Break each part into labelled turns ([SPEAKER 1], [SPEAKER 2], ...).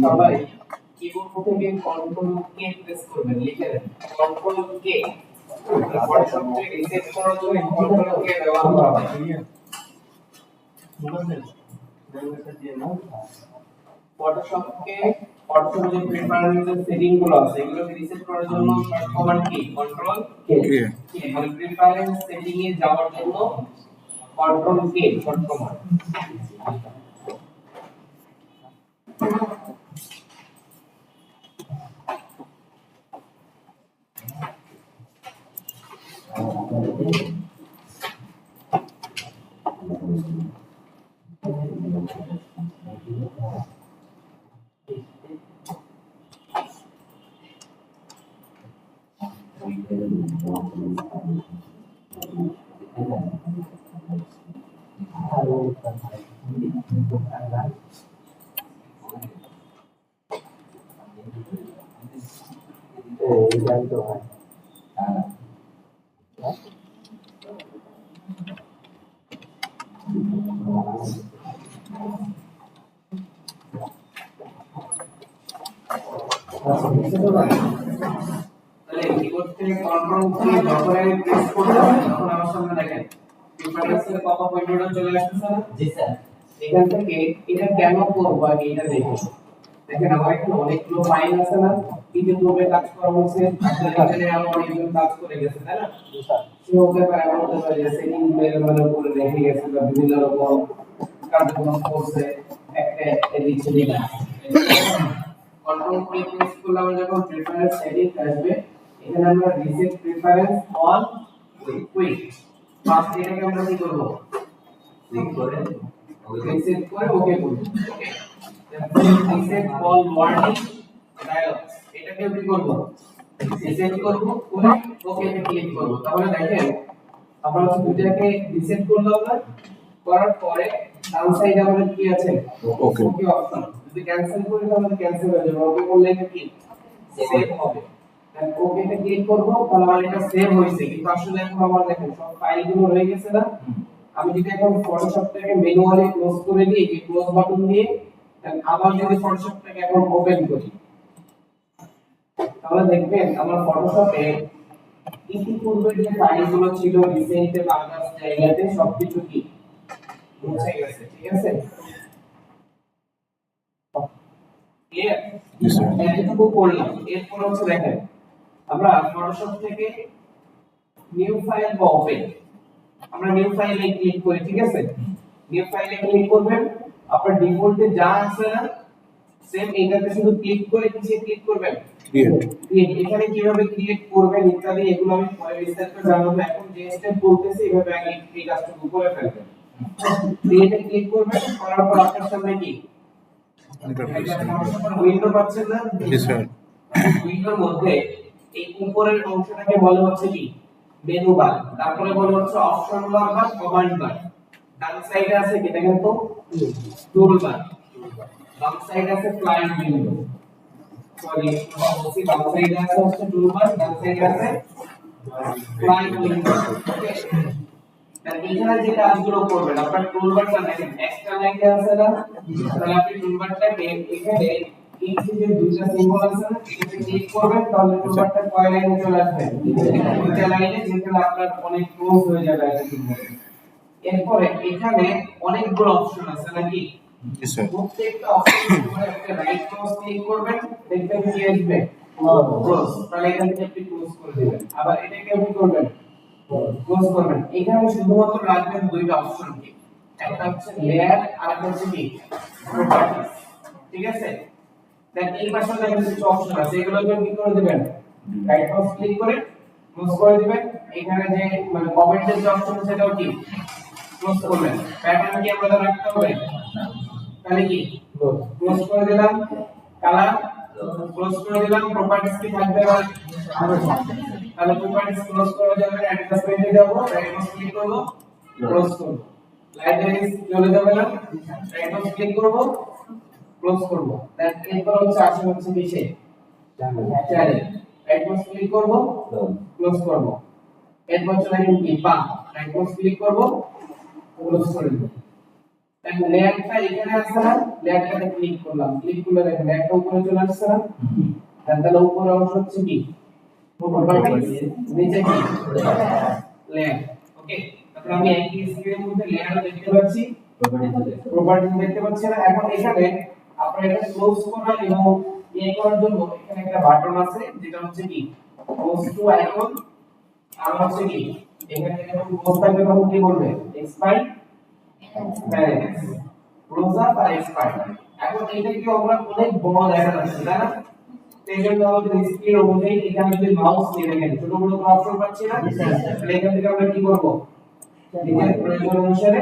[SPEAKER 1] সবাই কিবোর্ড থেকে control K press করবেন, লিখে দেন কন্ট্রোল কে। ফটোশপকে রিসেট করার জন্য কন্ট্রোল কে ব্যবহার করা হয়। ফটোশপকে ফটোশপ যে প্রেফারেন্সের সেটিং গুলো আছে এগুলোকে রিসেট করার জন্য শর্ট কমান্ড কি কন্ট্রোল কে। মানে প্রেফারেন্স সেটিং এ যাওয়ার জন্য কন্ট্রোল কে শর্ট কমান্ড। তাহলে কিবোর্ড থেকে কন্ট্রোল কি যখন আমি প্রেস করব তখন আমার সামনে দেখেন প্রেফারেন্সের পপআপ উইন্ডোটা চলে আসছে না? জি স্যার। এখান থেকে এটা কেন করব আগে এটা দেখুন। দেখেন আমার এখানে অনেকগুলো ফাইল আছে না, ইতিপূর্বে কাজ করা হয়েছে, এখানে আমার অনেকগুলো কাজ করে গেছে তাই না? জি স্যার। সে হতে পারে এমন হতে পারে যে সেটিং মানে উপরে রেখে গেছে বা বিভিন্ন রকম কার্যক্রম করছে একটা এডিট দিলা কন্ট্রোল কি প্রেস করলে আমরা যখন প্রেফারেন্স সেটিং আসবে এখানে আমরা reset preference on quick first এটাকে আমরা কি করব ক্লিক করে রিসেট করে ওকে করব। ওকে রিসেট অল ওয়ার্নিং ডায়ালগ এটাকে কি করব রিসেট করব করে ওকে তে ক্লিক করব। তাহলে দেখেন আমরা দুইটাকে রিসেট করলাম না, করার পরে ডান সাইডে আমাদের কি আছে ওকে অপশন। যদি ক্যান্সেল করি তাহলে ক্যান্সেল হয়ে যাবে, ওকে করলে এটা কি সেভ হবে। দেন ওকে তে ক্লিক করব তাহলে আমার এটা সেভ হইছে, কিন্তু আসলে এখন আমার দেখেন সব ফাইলগুলো রয়ে গেছে না। আমি যদি এখন ফটোশপটাকে ম্যানুয়ালি ক্লোজ করে দিই এই ক্লোজ বাটন দিয়ে, দেন আবার যদি ফটোশপটাকে এখন ওপেন করি তাহলে দেখবেন আমার ফটোশপে ইতিপূর্বে যে ফাইলগুলো ছিল রিসেন্টে বা আদার্স জায়গাতে সবকিছু কি মুছে গেছে। ঠিক আছে, ক্লিয়ার? এতটুকু করলাম। এরপর হচ্ছে দেখেন আমরা ফটোশপ থেকে নিউ ফাইল বা ওপেন, আমরা নিউ ফাইলে ক্লিক করি। ঠিক আছে, নিউ ফাইলে ক্লিক করবেন, আপনার ডিফল্টে যা আছে না সেম এটাতে শুধু ক্লিক করে কিসে ক্লিক করবেন ক্রিয়েট। এখানে কিভাবে ক্রিয়েট করবেন ইত্যাদি এগুলো আমি পরে বিস্তারিত জানাবো। এখন যে স্টেপ বলতেছি এভাবে আগে এই কাজটুকু করে ফেলবেন। ক্রিয়েটে ক্লিক করবেন, করার পর আপনার সামনে কি উইন্ডো পাচ্ছেন না? জি স্যার। উইন্ডোর মধ্যে এই উপরের অংশটাকে বলা হচ্ছে কি মেনু বার, তারপরে বলা হচ্ছে অপশন বার বা কমান্ড বার। ডান সাইডে আছে কি দেখেন তো টুল বার, বাম সাইডে আছে ক্লায়েন্ট উইন্ডো। সরি বলছি বাম সাইডে আছে হচ্ছে টুল বার, ডান সাইডে আছে ক্লায়েন্ট উইন্ডো। ওকে, তাহলে এখানে যে কাজগুলো করবেন আপনার টুলবারটা দেখেন এক্সট্রা লাইনে আছে না, তাহলে আপনি টুলবারটাকে এখানে এই যে দুইটা সিম্বল আছে না এটাতে ক্লিক করবেন তাহলে টুলবারটা কয় লাইনে চলে আসবে দুইটা লাইনে, যেখানে আপনার অনেক ক্লোজ হয়ে যাবে এটা সিম্বল। এরপরে এখানে অনেকগুলো অপশন আছে নাকি? জি স্যার। প্রত্যেকটা অপশনের উপরে একটা রাইট ক্লিক ক্লিক করবেন, দেখবেন কি আসবে ক্লোজ, তাহলে এখান থেকে আপনি ক্লোজ করে দিবেন। আবার এটাকে আপনি করবেন ক্লোজ করবেন। এখানে শুধুমাত্র রাখবেন দুইটা অপশন কি, একটা হচ্ছে লেয়ার আর একটা হচ্ছে কি প্রপার্টিজ। ঠিক আছে, দেন এই পাশে দেখেন কিছু অপশন আছে, এগুলোকে কি করে দিবেন রাইট মাউস ক্লিক করে ক্লোজ করে দিবেন। এখানে যে মানে কমেন্টের যে অপশন সেটাও কি ক্লোজ করবেন। প্যাটার্ন কি আমাদের রাখতে হবে, তাহলে কি ক্লোজ করে দিলাম। কালার ক্লোজ করে দিলাম। প্রপার্টিজ কি থাকবে আবার, তাহলে প্রপার্টিজ ক্লোজ করা যাবে। অ্যাডজাস্টমেন্টে যাব, রাইট মাউস ক্লিক করব ক্লোজ করব। লাইব্রেরিজ চলে যাবে না, রাইট মাউস ক্লিক করব ক্লোজ করব। দেন এরপর হচ্ছে আসে হচ্ছে কিসে চ্যানেল, রাইট মাউস ক্লিক করব ক্লোজ করব। এরপর চলে আসবে কি পা, রাইট মাউস ক্লিক করব ক্লোজ করে দেব। তাহলে লেয়ারটা এখানে আছে না, লেয়ারটাতে ক্লিক করলাম, ক্লিক করলে দেখেন লেয়ারটা উপরে চলে আসছে না। তাহলে উপরের অংশ হচ্ছে কি প্রপার্টিজ, নিচে কি লেয়ার। ওকে, তারপর আমি একই স্ক্রিনের মধ্যে লেয়ার দেখতে পাচ্ছি, প্রপার্টিজ দেখতে পাচ্ছি না। এখন এখানে আপনারা এটা ক্লোজ করার এবং এই করার জন্য এখানে একটা বাটন আছে যেটা হচ্ছে কি ক্লোজ টু আইকন। আর হচ্ছে কি এখানে যখন ক্লোজ থাকবে তখন কি বলবে এক্সপায়ার প্যারেন্টস ক্লোজার বা এক্সপায়ার। এখন এটা কি আমরা অনেক বড় দেখা যাচ্ছে তাই না? এই জন্য আমাদের স্ক্রিন অনুযায়ী এখানে যদি মাউস নিয়ে দেখেন ছোট বড় তো অপশন পাচ্ছি না, তাহলে এখান থেকে আমরা কি করব নিজের প্রয়োজন অনুসারে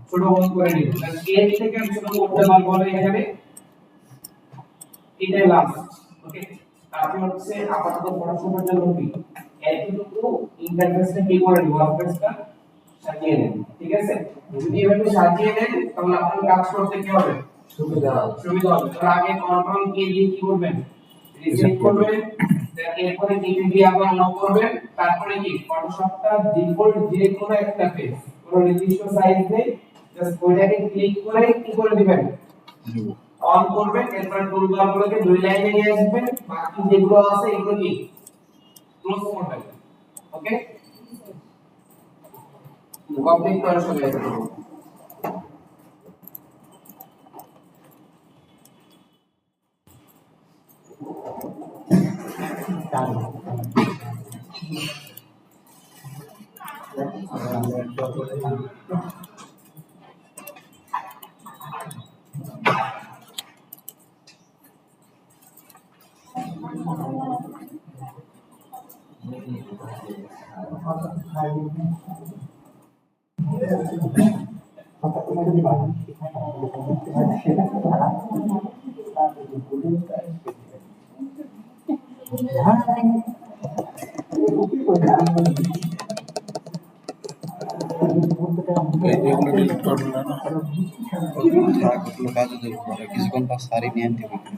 [SPEAKER 1] ছোট বড় করে নিব। তাহলে এর থেকে আমি ছোট করতে পারবো না এখানে, এটাই লাস্ট। ওকে, তারপর হচ্ছে আপাতত পড়াশোনার জন্য কি এতটুকু ইন্টারফেসটা কি করে নিব, ইন্টারফেসটা সাজিয়ে নেন। ঠিক আছে, যদি এভাবে সাজিয়ে নেন তাহলে আপনার কাজ করতে কি হবে সুবিধা হবে। তার আগে কন্ট্রোল কে দিয়ে কি করবেন রিসেট করবেন, এরপরে টিপি আবার লক করবেন, তারপরে কি ফটোশপটা ডিফল্ট যে কোনো একটা পেজ কোনো নির্দিষ্ট সাইজ নেই, জাস্ট ওইটাকে ক্লিক করে কি করে দিবেন অন করবেন। এরপর টুলবার গুলোকে দুই লাইনে নিয়ে আসবেন, বাকি যেগুলো আছে এগুলো কি ক্লোজ করবেন। ওকে, কমপ্লিট করার সময়
[SPEAKER 2] কিছুক্ষণ পর সারি নিয়ে আনতে হবে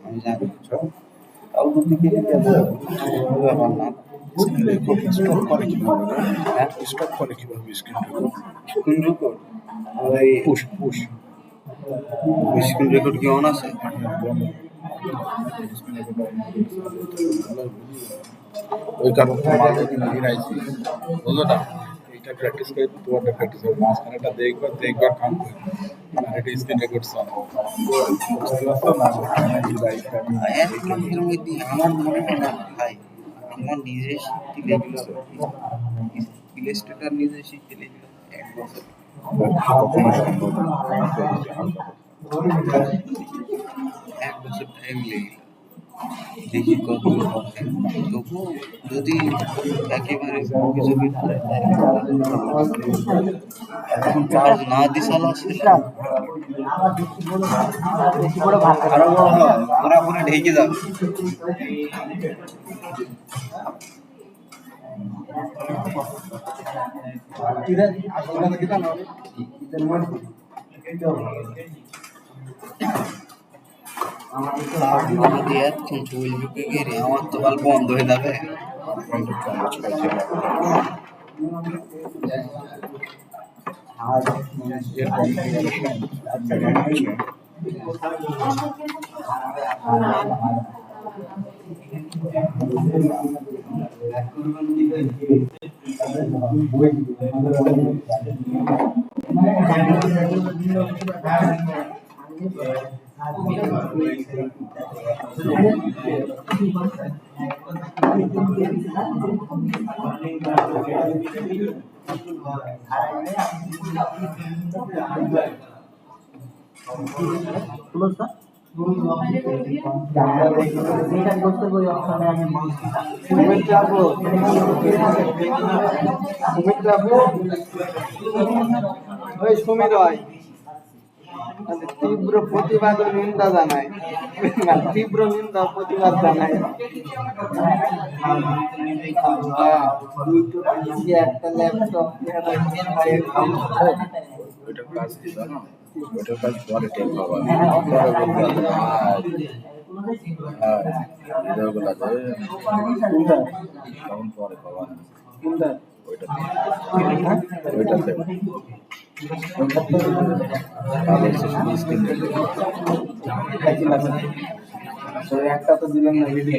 [SPEAKER 2] আমি জানি তাও যদি ব্যাপার না
[SPEAKER 3] স্টপ করে কিভাবে স্টপ করে কিভাবে
[SPEAKER 2] স্ক্রিন রেকর্ড ওই
[SPEAKER 3] পুশ পুশ
[SPEAKER 2] স্ক্রিন রেকর্ড কি অন আছে
[SPEAKER 3] ওই কারণে তোমাদের নিরাইছি বুঝলো না এটা প্র্যাকটিস করে তোমাদের প্র্যাকটিস হবে মাঝখানে এটা দেখবার কাম করে আর এটা স্ক্রিন রেকর্ড সব বুঝতে পারছো না
[SPEAKER 2] এক মাসের মধ্যে আমার মনে হয় না ভাই আমার নিজে শিখতে লেগেছিল প্লে স্টোরটা নিজে শিখতে লেগেছিল এক বছর
[SPEAKER 3] কখনো সম্ভব না
[SPEAKER 2] এক বছর টাইম লেগে দেখি কত হবে তবু যদি একেবারে কিছু এখন চার্জ না দিয়ে চালাচ্ছিল আরো বড় হয় ওরা পুরো ঢেকে যাবে আমার তো বাল বন্ধ হয়ে যাবে
[SPEAKER 4] তীব্র প্রতিবাদ ও নিন্দা জানায় তীব্র নিন্দা প্রতিবাদ জানায় একটা ল্যাপটপ
[SPEAKER 3] ওইটার কাজ দিবা না ওইটার কাজ পরে টেপ পাবা ভিডিওগুলো তখন পরে পাবা না ওইটাতে তাহলে হচ্ছে শুধু স্ক্রিন রেকর্ড।
[SPEAKER 4] তো একটা তো দিলেন না রেডি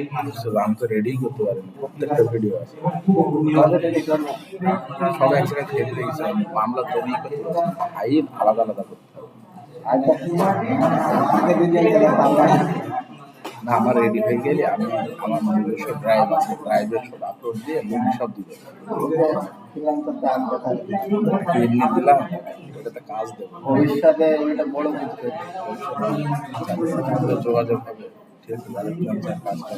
[SPEAKER 3] আমি তো রেডি করতে পারি না, প্রত্যেকটা ভিডিও আছে সব এক জায়গায় খেতে দেখেছি। মামলা তৈরি করতে আইন আলাদা আলাদা করতে হবে।
[SPEAKER 4] আচ্ছা আগে দিলেন
[SPEAKER 3] না, আমার রেডি হয়ে গেলে আমি আমার নিজস্ব ড্রাইভ আছে, ড্রাইভের সব আপলোড দিয়ে লিঙ্ক সব দিতে এমনি দিলাম, এটাতে কাজ দেবো,
[SPEAKER 4] ভবিষ্যতে এটা বড় বুঝতে
[SPEAKER 3] যাদের যোগাযোগ হবে, ঠিক আছে, যাদের পঞ্চায়েত কাজটা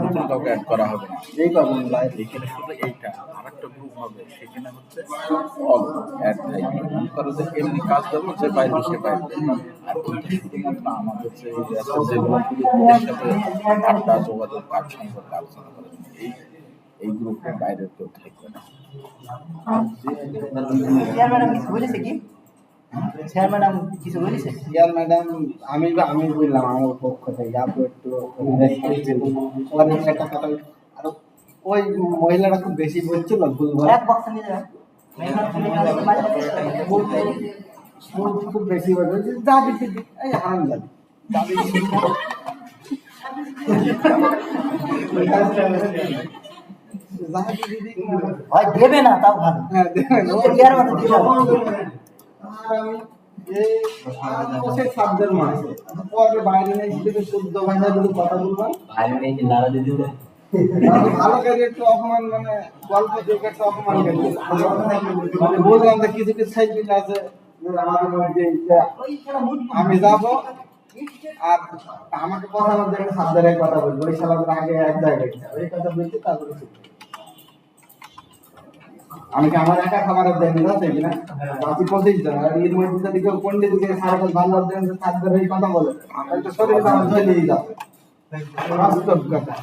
[SPEAKER 3] নতুন কাউকে অ্যাড করা হবে না।
[SPEAKER 4] এই পাবেন ভাই
[SPEAKER 3] এখানে শুধু এইটা আরেকটা গ্রুপ হবে, সেখানে হচ্ছে অল অ্যাড থাকবে। মনে করো যে এমনি কাজ দেবো, যে বাইরে সে বাইরে, আর কিন্তু শুধুমাত্র আমাদের যে এই আছে যেগুলো এর সাথে আড্ডা যোগাযোগ কাজ সম্পর্কে আলোচনা করার জন্য এই গ্রুপের বাইরে কেউ থাকবে না।
[SPEAKER 4] ইয়ার ম্যাডাম আমি বললাম আমার পক্ষ থেকে আপনি একটু একটা কথা আর ওই মহিলাটা খুব বেশি বলছিল খুব বেশি বলছে যা দিচ্ছি এই আরাম যাবে
[SPEAKER 5] দেবে না তাও ভালো।
[SPEAKER 4] হ্যাঁ দেখবেন
[SPEAKER 5] ইয়ার মতো দিতে হবে।
[SPEAKER 4] সে সাবজের মাস পরে বাইরে নেই শুদ্ধ ভাষায় যদি কথা বলবো ভালো করে একটু অপমান মানে গল্প দেখে একটু অপমান করে মানে বললাম যে কিছু কিছু সাইড আছে যে আমাদের মধ্যে আমি যাব আর আমাকে কথা বলতে একটা সাবজেক্টের কথা বলবো ওই সালাদের আগে এক জায়গায় ওই কথা বলছি তারপরে আমি কি আমার একা খাবারের দেন না তাই না বাকি 25 জন আর এর মধ্যে যদি কেউ পণ্ডিত দিকে সারা ভালো দেন তাদের এই কথা বলে একটা শরীর দাম চলেই যাবে বাস্তব কথা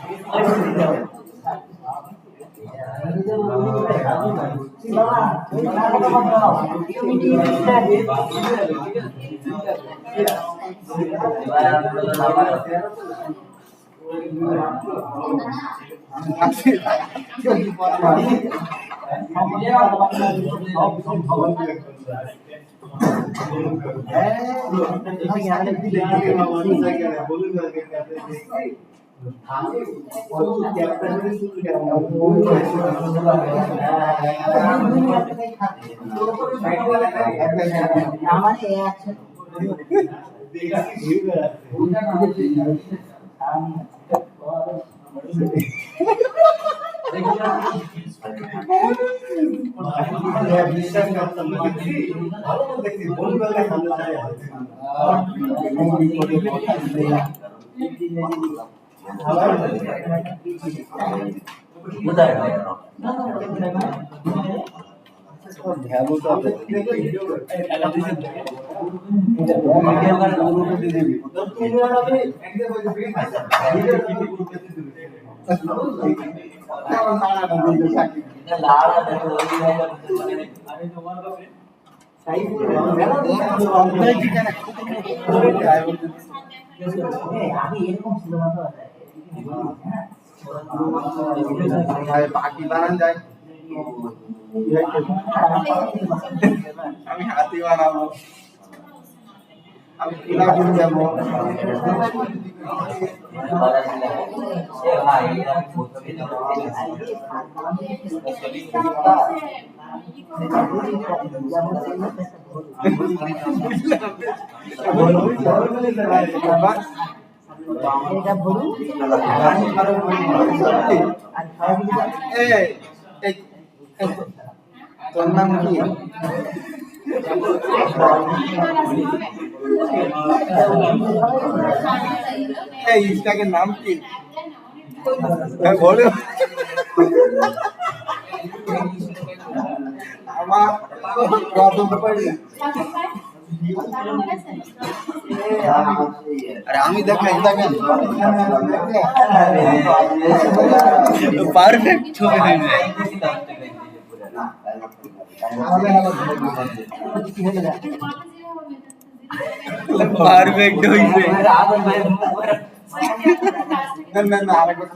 [SPEAKER 4] বাকি বানান যায় আমি হাতি বানাবো আমি কিলা করে যাবো তোর নাম কি এই ইনস্টাগ্রামের নাম কি বলো আমার কত পারি আরে আমি দেখাই দেখেন পারফেক্ট ছবি হয়ে যায় পারফেক্ট হইছে না আরেকবার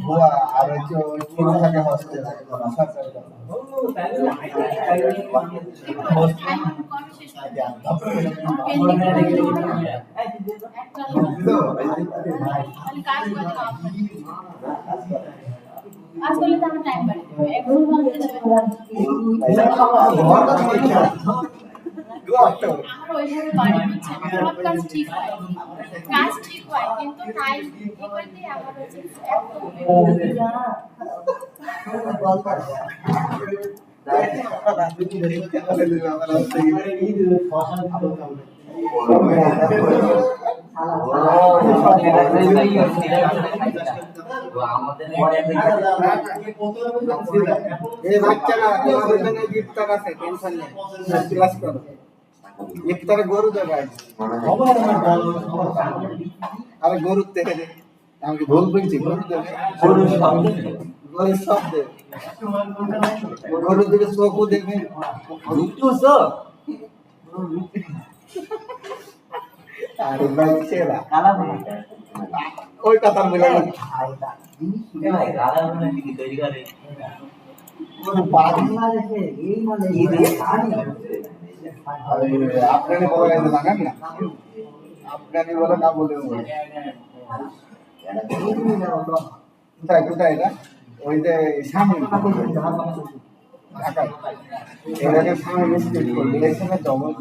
[SPEAKER 4] ভুয়া আর হচ্ছে থাকে হস্টেল
[SPEAKER 5] আসলে তো আমার টাইম বাড়বে এখন আমার ওইভাবে বাড়ি হচ্ছে না সব কাজ ঠিক হয় কিন্তু টাইম এবারে আমার হচ্ছে
[SPEAKER 4] ইফতারে গরু দেবে আরে গরুর থেকে আমি ভুল বলছি গরু দেবে গরুর সব দেবে গরুর দিকে চোখও দেবে আরে ভাই ছেড়া ওই কথা বলে আফগানি বলে জানেন না আফগানি বলে না বলে কোথায় কোথায় এটা ওই যে সামনে ঢাকায় এটাকে সামনে মিস্টেক করবে এখানে ডবল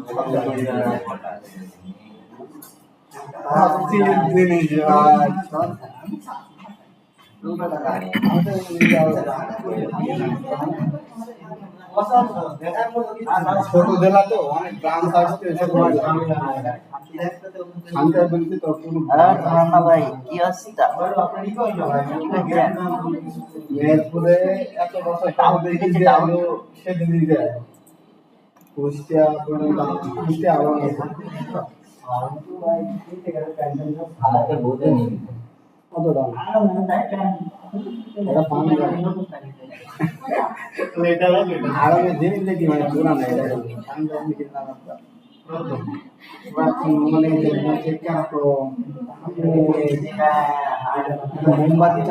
[SPEAKER 4] ছোট জেলা তো অনেক ব্রাঞ্চ আসছে মেহেরপুরে এত বছর সেদিনই যায় কুষ্টিয়া কুষ্টিয়া কত দাম আরামে জিনিস দেখি মানে পুরা নাই মোমবাতি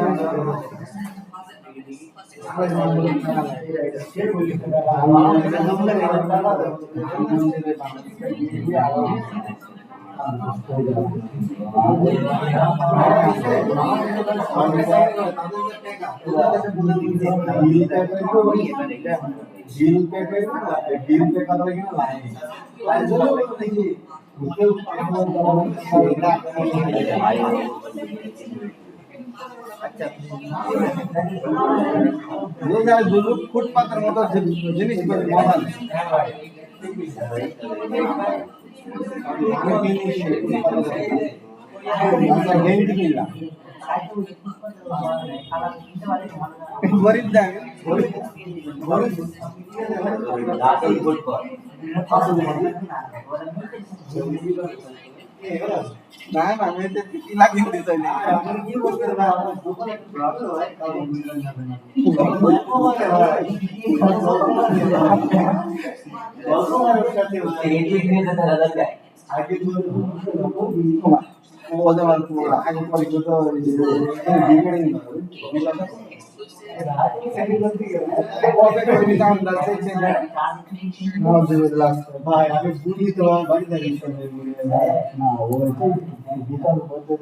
[SPEAKER 4] ফুটপাতের মতো জিনিস মজা গরিব দেখ না না আমি কিনা কিনতে চাই না ও যেমন আগে পরিচিত ভাই আমি বুঝি তো বাড়ি থাকি না ও বিকাল করতে